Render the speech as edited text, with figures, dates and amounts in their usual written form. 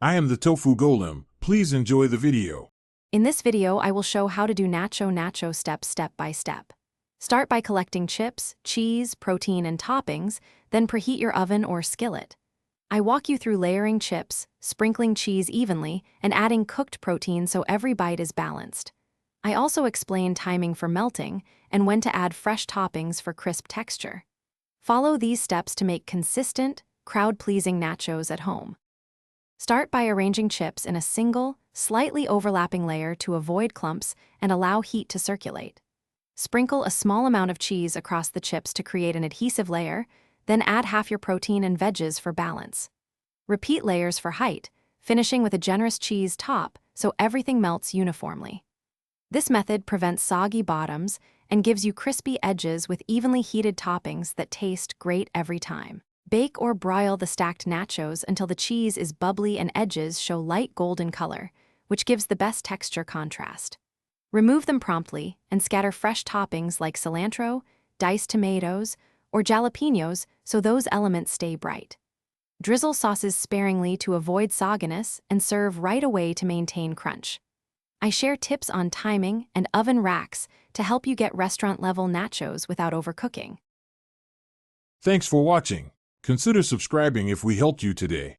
I am the Tofu Golem. Please enjoy the video. In this video, I will show how to do nacho steps step by step. Start by collecting chips, cheese, protein, and toppings, then preheat your oven or skillet. I walk you through layering chips, sprinkling cheese evenly, and adding cooked protein so every bite is balanced. I also explain timing for melting and when to add fresh toppings for crisp texture. Follow these steps to make consistent, crowd-pleasing nachos at home. Start by arranging chips in a single, slightly overlapping layer to avoid clumps and allow heat to circulate. Sprinkle a small amount of cheese across the chips to create an adhesive layer, then add half your protein and veggies for balance. Repeat layers for height, finishing with a generous cheese top so everything melts uniformly. This method prevents soggy bottoms and gives you crispy edges with evenly heated toppings that taste great every time. Bake or broil the stacked nachos until the cheese is bubbly and edges show light golden color, which gives the best texture contrast. Remove them promptly and scatter fresh toppings like cilantro, diced tomatoes, or jalapenos so those elements stay bright. Drizzle sauces sparingly to avoid sogginess and serve right away to maintain crunch. I share tips on timing and oven racks to help you get restaurant-level nachos without overcooking. Thanks for watching. Consider subscribing if we helped you today.